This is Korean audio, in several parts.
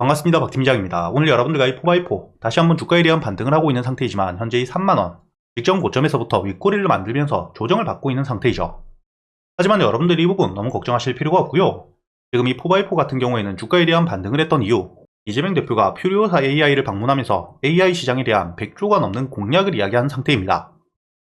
반갑습니다. 박팀장입니다. 오늘 여러분들과 이 4x4 다시 한번 주가에 대한 반등을 하고 있는 상태이지만 현재 이 3만원 직전 고점에서부터 윗꼬리를 만들면서 조정을 받고 있는 상태이죠. 하지만 여러분들이 이 부분 너무 걱정하실 필요가 없고요. 지금 이 4x4 같은 경우에는 주가에 대한 반등을 했던 이유, 이재명 대표가 퓨리오사 AI를 방문하면서 AI 시장에 대한 100조가 넘는 공약을 이야기한 상태입니다.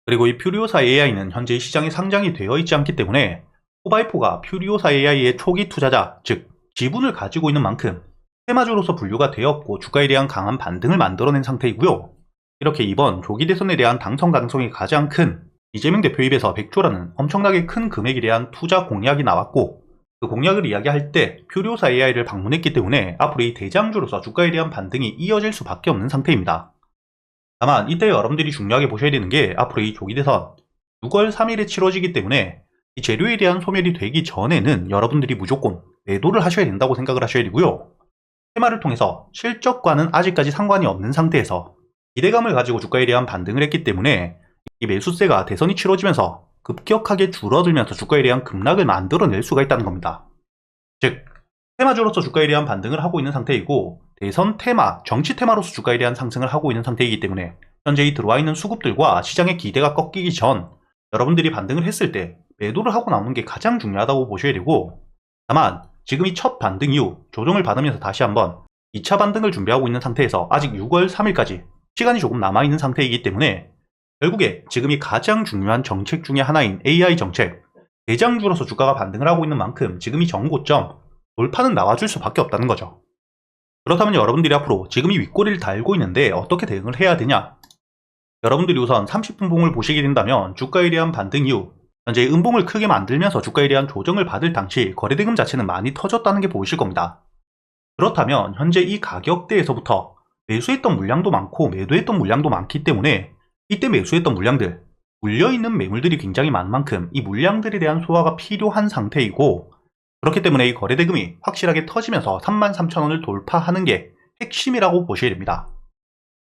그리고 이 퓨리오사 AI는 현재 이 시장에 상장이 되어 있지 않기 때문에 4x4가 퓨리오사 AI의 초기 투자자, 즉 지분을 가지고 있는 만큼 테마주로서 분류가 되었고 주가에 대한 강한 반등을 만들어낸 상태이고요. 이렇게 이번 조기 대선에 대한 당선 가능성이 가장 큰 이재명 대표 입에서 100조라는 엄청나게 큰 금액에 대한 투자 공약이 나왔고, 그 공약을 이야기할 때 퓨리오사 AI를 방문했기 때문에 앞으로 이 대장주로서 주가에 대한 반등이 이어질 수밖에 없는 상태입니다. 다만 이때 여러분들이 중요하게 보셔야 되는 게, 앞으로 이 조기 대선 6월 3일에 치러지기 때문에 이 재료에 대한 소멸이 되기 전에는 여러분들이 무조건 매도를 하셔야 된다고 생각을 하셔야 되고요. 테마를 통해서 실적과는 아직까지 상관이 없는 상태에서 기대감을 가지고 주가에 대한 반등을 했기 때문에 이 매수세가 대선이 치러지면서 급격하게 줄어들면서 주가에 대한 급락을 만들어낼 수가 있다는 겁니다. 즉, 테마주로서 주가에 대한 반등을 하고 있는 상태이고, 대선 테마, 정치 테마로서 주가에 대한 상승을 하고 있는 상태이기 때문에 현재 이 들어와 있는 수급들과 시장의 기대가 꺾이기 전 여러분들이 반등을 했을 때 매도를 하고 나오는 게 가장 중요하다고 보셔야 되고, 다만 지금 이 첫 반등 이후 조정을 받으면서 다시 한번 2차 반등을 준비하고 있는 상태에서 아직 6월 3일까지 시간이 조금 남아있는 상태이기 때문에 결국에 지금이 가장 중요한 정책 중에 하나인 AI 정책, 대장주로서 주가가 반등을 하고 있는 만큼 지금이 정고점, 돌파는 나와줄 수밖에 없다는 거죠. 그렇다면 여러분들이 앞으로 지금이 윗꼬리를 달고 있는데 어떻게 대응을 해야 되냐? 여러분들이 우선 30분 봉을 보시게 된다면 주가에 대한 반등 이후 현재 음봉을 크게 만들면서 주가에 대한 조정을 받을 당시 거래대금 자체는 많이 터졌다는 게 보이실 겁니다. 그렇다면 현재 이 가격대에서부터 매수했던 물량도 많고 매도했던 물량도 많기 때문에 이때 매수했던 물량들, 물려있는 매물들이 굉장히 많은 만큼 이 물량들에 대한 소화가 필요한 상태이고, 그렇기 때문에 이 거래대금이 확실하게 터지면서 33,000원을 돌파하는 게 핵심이라고 보셔야 됩니다.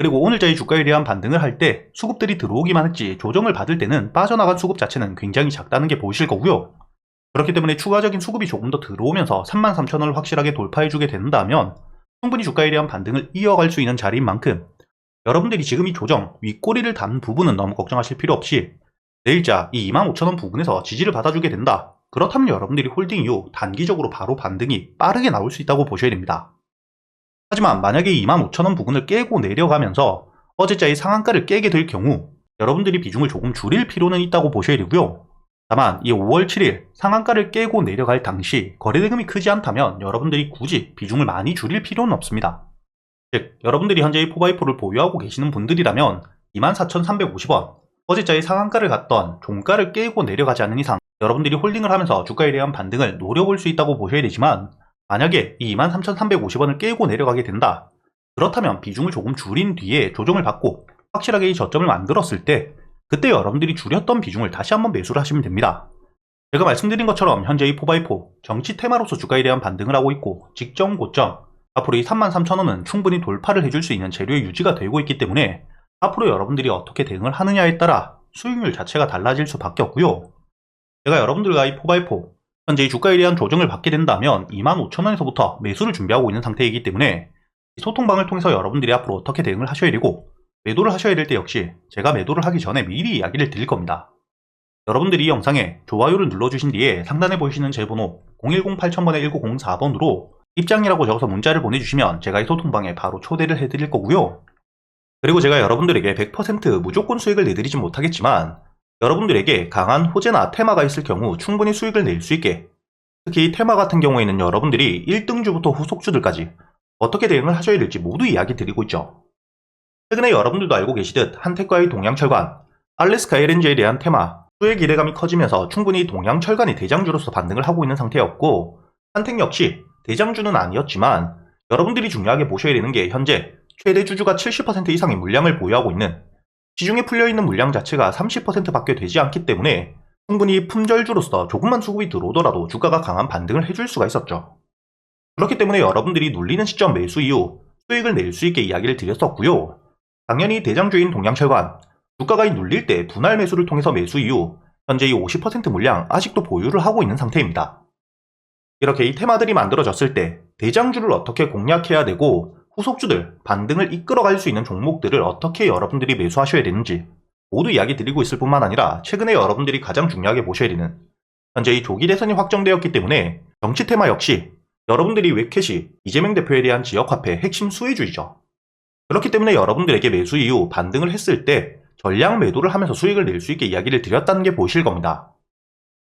그리고 오늘자의 주가에 대한 반등을 할 때 수급들이 들어오기만 했지 조정을 받을 때는 빠져나간 수급 자체는 굉장히 작다는 게 보이실 거고요. 그렇기 때문에 추가적인 수급이 조금 더 들어오면서 33,000원을 확실하게 돌파해주게 된다면 충분히 주가에 대한 반등을 이어갈 수 있는 자리인 만큼 여러분들이 지금 이 조정, 윗꼬리를 단 부분은 너무 걱정하실 필요 없이 내일자 이 25,000원 부근에서 지지를 받아주게 된다. 그렇다면 여러분들이 홀딩 이후 단기적으로 바로 반등이 빠르게 나올 수 있다고 보셔야 됩니다. 하지만 만약에 25,000원 부근을 깨고 내려가면서 어제자의 상한가를 깨게 될 경우 여러분들이 비중을 조금 줄일 필요는 있다고 보셔야 되고요. 다만 이 5월 7일 상한가를 깨고 내려갈 당시 거래대금이 크지 않다면 여러분들이 굳이 비중을 많이 줄일 필요는 없습니다. 즉, 여러분들이 현재 이 4x4를 보유하고 계시는 분들이라면 24,350원 어제자의 상한가를 갔던 종가를 깨고 내려가지 않는 이상 여러분들이 홀딩을 하면서 주가에 대한 반등을 노려볼 수 있다고 보셔야 되지만, 만약에 이 23,350원을 깨고 내려가게 된다. 그렇다면 비중을 조금 줄인 뒤에 조정을 받고 확실하게 이 저점을 만들었을 때 그때 여러분들이 줄였던 비중을 다시 한번 매수를 하시면 됩니다. 제가 말씀드린 것처럼 현재 이 4x4 정치 테마로서 주가에 대한 반등을 하고 있고, 직전 고점 앞으로 이 33,000원은 충분히 돌파를 해줄 수 있는 재료의 유지가 되고 있기 때문에 앞으로 여러분들이 어떻게 대응을 하느냐에 따라 수익률 자체가 달라질 수밖에 없고요. 제가 여러분들과 이 4x4 현재 이 주가에 대한 조정을 받게 된다면 25,000원에서부터 매수를 준비하고 있는 상태이기 때문에 소통방을 통해서 여러분들이 앞으로 어떻게 대응을 하셔야 되고 매도를 하셔야 될 때 역시 제가 매도를 하기 전에 미리 이야기를 드릴 겁니다. 여러분들이 이 영상에 좋아요를 눌러주신 뒤에 상단에 보이시는 제 번호 010-8000번에 1904번으로 입장이라고 적어서 문자를 보내주시면 제가 이 소통방에 바로 초대를 해드릴 거고요. 그리고 제가 여러분들에게 100% 무조건 수익을 내드리진 못하겠지만 여러분들에게 강한 호재나 테마가 있을 경우 충분히 수익을 낼 수 있게, 특히 테마 같은 경우에는 여러분들이 1등주부터 후속주들까지 어떻게 대응을 하셔야 될지 모두 이야기 드리고 있죠. 최근에 여러분들도 알고 계시듯 한택과의 동양철관, 알래스카 LNG에 대한 테마, 수의 기대감이 커지면서 충분히 동양철관이 대장주로서 반등을 하고 있는 상태였고, 한택 역시 대장주는 아니었지만 여러분들이 중요하게 보셔야 되는 게 현재 최대 주주가 70% 이상의 물량을 보유하고 있는, 시중에 풀려있는 물량 자체가 30%밖에 되지 않기 때문에 충분히 품절주로서 조금만 수급이 들어오더라도 주가가 강한 반등을 해줄 수가 있었죠. 그렇기 때문에 여러분들이 눌리는 시점 매수 이후 수익을 낼 수 있게 이야기를 드렸었고요. 당연히 대장주인 동양철관, 주가가 눌릴 때 분할 매수를 통해서 매수 이후 현재 이 50% 물량 아직도 보유를 하고 있는 상태입니다. 이렇게 이 테마들이 만들어졌을 때 대장주를 어떻게 공략해야 되고 후속주들, 반등을 이끌어갈 수 있는 종목들을 어떻게 여러분들이 매수하셔야 되는지 모두 이야기 드리고 있을 뿐만 아니라 최근에 여러분들이 가장 중요하게 보셔야 되는 현재 이 조기 대선이 확정되었기 때문에 정치 테마 역시 여러분들이 웹캣이 이재명 대표에 대한 지역화폐 핵심 수혜주이죠. 그렇기 때문에 여러분들에게 매수 이후 반등을 했을 때 전량 매도를 하면서 수익을 낼 수 있게 이야기를 드렸다는 게 보이실 겁니다.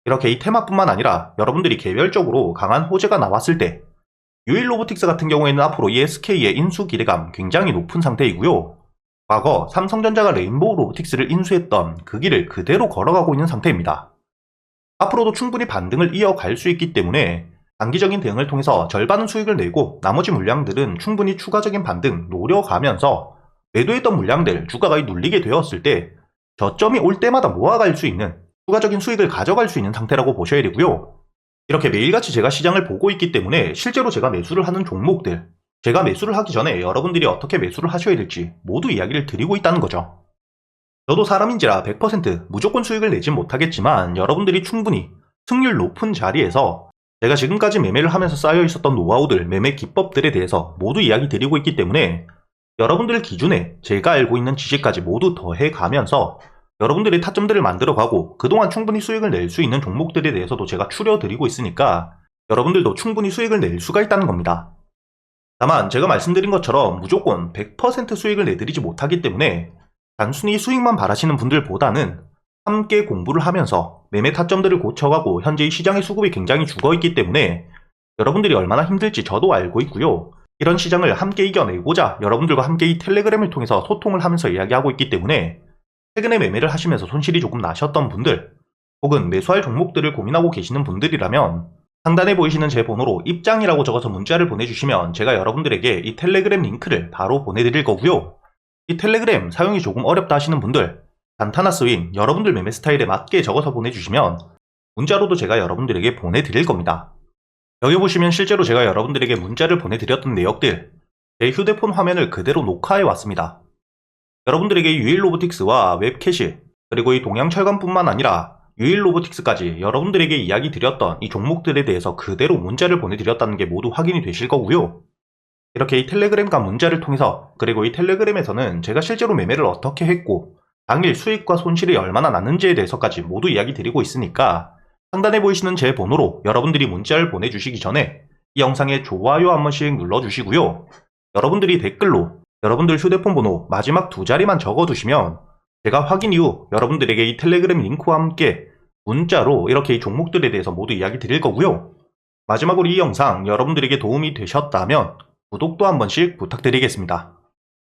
이렇게 이 테마뿐만 아니라 여러분들이 개별적으로 강한 호재가 나왔을 때 유일로보틱스 같은 경우에는 앞으로 ESK의 인수 기대감 굉장히 높은 상태이고요. 과거 삼성전자가 레인보우 로보틱스를 인수했던 그 길을 그대로 걸어가고 있는 상태입니다. 앞으로도 충분히 반등을 이어갈 수 있기 때문에 단기적인 대응을 통해서 절반은 수익을 내고 나머지 물량들은 충분히 추가적인 반등 노려가면서 매도했던 물량들 주가가 눌리게 되었을 때 저점이 올 때마다 모아갈 수 있는 추가적인 수익을 가져갈 수 있는 상태라고 보셔야 되고요. 이렇게 매일같이 제가 시장을 보고 있기 때문에 실제로 제가 매수를 하는 종목들, 제가 매수를 하기 전에 여러분들이 어떻게 매수를 하셔야 될지 모두 이야기를 드리고 있다는 거죠. 저도 사람인지라 100% 무조건 수익을 내진 못하겠지만 여러분들이 충분히 승률 높은 자리에서 제가 지금까지 매매를 하면서 쌓여 있었던 노하우들, 매매 기법들에 대해서 모두 이야기 드리고 있기 때문에 여러분들 기준에 제가 알고 있는 지식까지 모두 더해 가면서 여러분들의 타점들을 만들어가고 그동안 충분히 수익을 낼 수 있는 종목들에 대해서도 제가 추려드리고 있으니까 여러분들도 충분히 수익을 낼 수가 있다는 겁니다. 다만 제가 말씀드린 것처럼 무조건 100% 수익을 내드리지 못하기 때문에 단순히 수익만 바라시는 분들보다는 함께 공부를 하면서 매매 타점들을 고쳐가고 현재 이 시장의 수급이 굉장히 죽어있기 때문에 여러분들이 얼마나 힘들지 저도 알고 있고요. 이런 시장을 함께 이겨내고자 여러분들과 함께 이 텔레그램을 통해서 소통을 하면서 이야기하고 있기 때문에 최근에 매매를 하시면서 손실이 조금 나셨던 분들 혹은 매수할 종목들을 고민하고 계시는 분들이라면 상단에 보이시는 제 번호로 입장이라고 적어서 문자를 보내주시면 제가 여러분들에게 이 텔레그램 링크를 바로 보내드릴 거고요. 이 텔레그램 사용이 조금 어렵다 하시는 분들 단타나 스윙 여러분들 매매 스타일에 맞게 적어서 보내주시면 문자로도 제가 여러분들에게 보내드릴 겁니다. 여기 보시면 실제로 제가 여러분들에게 문자를 보내드렸던 내역들 제 휴대폰 화면을 그대로 녹화해 왔습니다. 여러분들에게 유일로보틱스와 웹캐시 그리고 이 동양철강뿐만 아니라 유일로보틱스까지 여러분들에게 이야기 드렸던 이 종목들에 대해서 그대로 문자를 보내드렸다는 게 모두 확인이 되실 거고요. 이렇게 이 텔레그램과 문자를 통해서 그리고 이 텔레그램에서는 제가 실제로 매매를 어떻게 했고 당일 수익과 손실이 얼마나 났는지에 대해서까지 모두 이야기 드리고 있으니까 상단에 보이시는 제 번호로 여러분들이 문자를 보내주시기 전에 이 영상에 좋아요 한 번씩 눌러주시고요. 여러분들이 댓글로 여러분들 휴대폰 번호 마지막 2자리만 적어두시면 제가 확인 이후 여러분들에게 이 텔레그램 링크와 함께 문자로 이렇게 이 종목들에 대해서 모두 이야기 드릴 거고요. 마지막으로 이 영상 여러분들에게 도움이 되셨다면 구독도 한 번씩 부탁드리겠습니다.